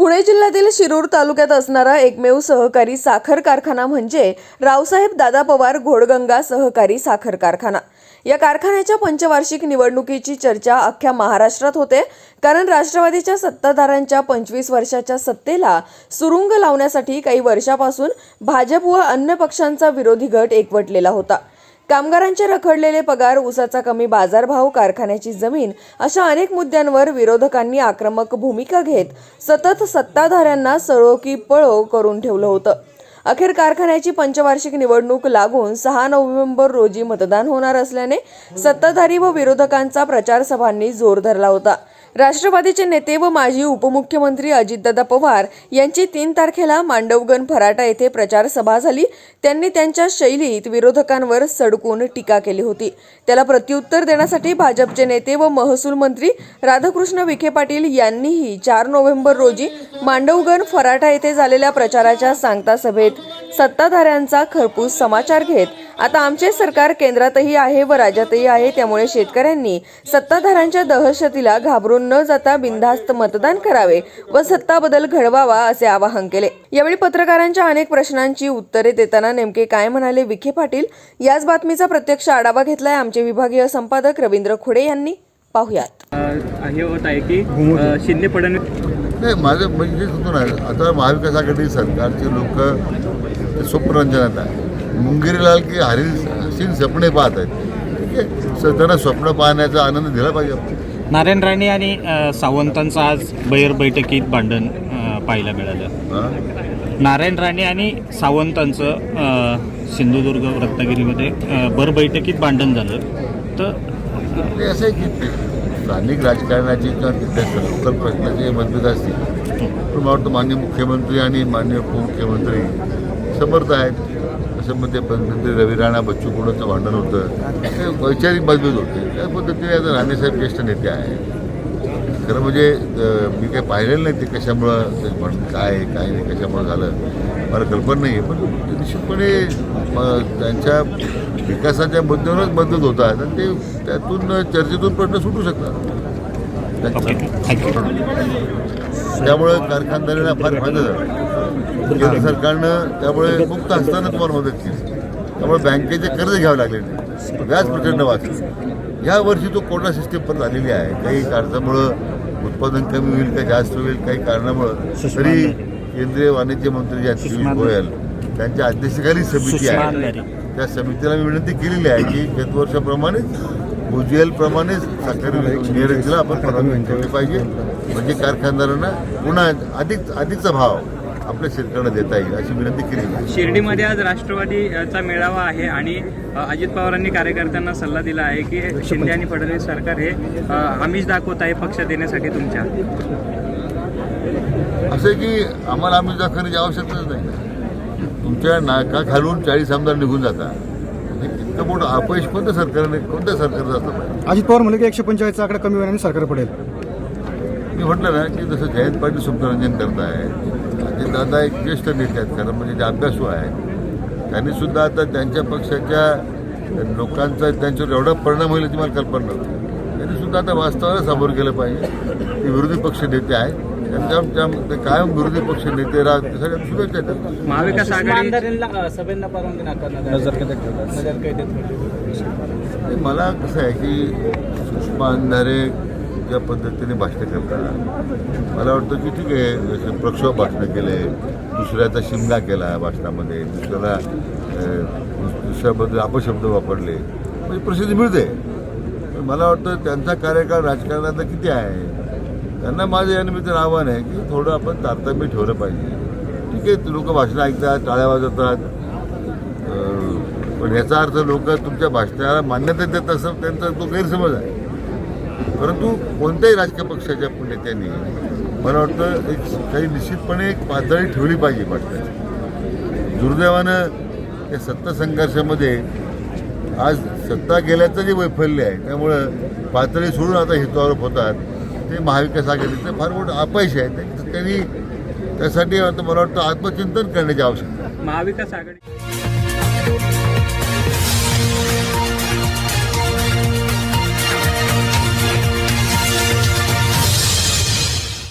पुणे जिल्ह्यातील शिरूर तालुक्यात असणारा एकमेव सहकारी साखर कारखाना म्हणजे रावसाहेब दादा पवार घोडगंगा सहकारी साखर कारखाना। या कारखान्याच्या पंचवार्षिक निवडणुकीची चर्चा अख्ख्या महाराष्ट्रात होते, कारण राष्ट्रवादीच्या सत्ताधाऱ्यांच्या 25 वर्षाच्या सत्तेला सुरुंग लावण्यासाठी काही वर्षापासून भाजप व अन्य पक्षांचा विरोधी गट एकवटलेला होता। कामगारांचे रखडलेले पगार, ऊसाचा कमी बाजारभाव, कारखान्याची जमीन अशा अनेक मुद्द्यांवर विरोधकांनी आक्रमक भूमिका घेत सतत सत्ताधाऱ्यांना सळो की पळो करून ठेवलं होतं। अखेर कारखान्याची पंचवार्षिक निवडणूक लागून 6 नोव्हेंबर रोजी मतदान होणार असल्याने सत्ताधारी व विरोधकांचा प्रचार सभांनी जोर धरला होता। राष्ट्रवादीचे नेते व माजी उपमुख्यमंत्री अजितदादा पवार यांची 3 तारखेला मांडवगण फराटा येथे प्रचार सभा झाली। त्यांनी त्यांच्या शैलीत विरोधकांवर सडकून टीका केली होती। त्याला प्रत्युत्तर देण्यासाठी भाजपचे नेते व महसूल मंत्री राधाकृष्ण विखे पाटील यांनीही 4 नोव्हेंबर रोजी मांडवगण फराटा येथे झालेल्या प्रचाराच्या सांगता सभेत सत्ताधाऱ्यांचा खरपूस समाचार घेत आता आमचे सरकार केंद्रातही आहे व राज्यातही आहे, त्यामुळे शेतकऱ्यांनी सत्ताधाऱ्यांच्या दहशतीला घाबरून न जाता बिनधास्त मतदान करावे व सत्ता बदल घडवावा असे आवाहन केले। यावेळी पत्रकारांच्या अनेक प्रश्नांची उत्तरे देताना नेमके काय म्हणाले विखे पाटील, याच बातमीचा प्रत्यक्ष आढावा घेतलाय आमचे विभागीय संपादक रवींद्र खोडे यांनी। पाहुयात। हे होत आहे की शिंदे फडणवीस नाही, माझं म्हणजे होतो ना, आता महाविकास आघाडी सरकारचे लोक स्वप्नरंजनात आहे। मुंगेरीलाल की हसीन स्वप्ने पाहत आहेत, ठीक आहे, त्यांना स्वप्न पाहण्याचा आनंद दिला पाहिजे आपण। नारायण राणे आणि सावंतांचं आज बैठकीत भांडण पाहायला मिळालं। नारायण राणे आणि सावंतांचं सिंधुदुर्ग रत्नागिरीमध्ये बैठकीत भांडण झालं। तर ते असं आहे की स्थानिक राजकारणाची किंवा तिथल्या लोकल प्रश्नाचे मतभेद असतील, पण मला वाटतं माननीय मुख्यमंत्री आणि माननीय उपमुख्यमंत्री समर्थ आहेत। असं मध्ये पंतप्रधान रवी राणा बच्चू कडूचं भांडण होतं, ते वैचारिक मतभेद होते। त्या पद्धतीने आता राणेसाहेब ज्येष्ठ नेते आहेत। खरं म्हणजे मी काही पाहिलेलं नाही ते कशामुळं काय नाही कशामुळं झालं मला कल्पना नाही आहे, पण निश्चितपणे त्यांच्या विकासाच्या मुद्द्यावरच मतभेद होतात आणि ते त्यातून चर्चेतून प्रश्न सुटू शकतात। त्यामुळे कारखानदारांना फार फायदा झाला। केंद्र सरकारनं त्यामुळे मुक्त असताना तुम्हाला मदत केली, त्यामुळे बँकेचे कर्ज घ्यावे लागले नाही, व्याज प्रचंड वाचलं। या वर्षी तो कोटा सिस्टीम पण आलेली आहे। काही कारणामुळं उत्पादन कमी होईल, काही जास्त होईल, काही कारणामुळं तरी केंद्रीय वाणिज्य मंत्री जे पियुष गोयल त्यांच्या अध्यक्षतेखाली समिती आहे, त्या समितीला मी विनंती केलेली आहे की गत वर्षाप्रमाणेच OGL प्रमाणेच साखर निर्यातीला आपण परवानगी ठेवली पाहिजे, म्हणजे कारखानदारांना पुन्हा अधिकचा भाव आपल्या शेतकऱ्यांना देता येईल अशी विनंती केली। शिर्डीमध्ये आज राष्ट्रवादीचा मेळावा आहे आणि अजित पवारांनी कार्यकर्त्यांना सल्ला दिला आहे की शिंदे आणि फडणवीस सरकार हे आमिष दाखवत आहे पक्ष देण्यासाठी तुमच्या। असं की आम्हाला आमिष दाखवण्याची आवश्यकताच नाही। तुमच्या नाका घालून 40 आमदार निघून जातात, इतकं मोठं अपयश कोणत्या सरकारने असतं पाहिजे। अजित पवार म्हणले की 145चा आकडा कमी होण्याने सरकार पडेल। मी म्हटलं ना की जसं जयंत पाटील स्वप्नरंजन करताय, दादा एक ज्येष्ठ नेते आहेत, खरं म्हणजे ते अभ्यासू आहेत, त्यांनी सुद्धा आता त्यांच्या पक्षाच्या लोकांचा त्यांच्यावर एवढा परिणाम होईल याची मला कल्पना नव्हती। त्यांनी सुद्धा आता वास्तवाला समोर केलं पाहिजे। ते विरोधी पक्ष नेते आहेत, त्यांच्या कायम विरोधी पक्ष नेते राहत त्यासाठी शुभेच्छा देतात। महाविकास आघाडी मला कसं आहे की सुषमा अंधारे ज्या पद्धतीने भाषण करतात, मला वाटतं की ठीक आहे, जसं प्रक्षोभ भाषणं केले, दुसऱ्याचा शिमगा केला भाषणामध्ये, दुसऱ्याबद्दल अपशब्द वापरले, म्हणजे प्रसिद्धी मिळते। पण मला वाटतं त्यांचा कार्यकाळ राजकारणाचा किती आहे, त्यांना माझं या निमित्तानं आव्हान आहे की थोडं आपण तारतम्य ठेवलं पाहिजे। ठीक आहे, लोक भाषणं ऐकतात, टाळ्या वाजवतात, पण याचा अर्थ लोक तुमच्या भाषणाला मान्यता देत असं त्यांचा तो गैरसमज आहे। परंतु कोणत्याही राजकीय पक्षाच्या नेत्यांनी मला वाटतं काही निश्चितपणे एक पातळी ठेवली पाहिजे भाषणाची। दुर्दैवानं या सत्ता संघर्षामध्ये आज सत्ता गेल्याचं जे वैफल्य आहे, त्यामुळं पातळी सोडून आता हितवारोप होतात, ते महाविकास आघाडीचं फार मोठं अपयश आहे। त्यांनी त्यासाठी आता मला वाटतं आत्मचिंतन करण्याची आवश्यकता आहे। महाविकास आघाडी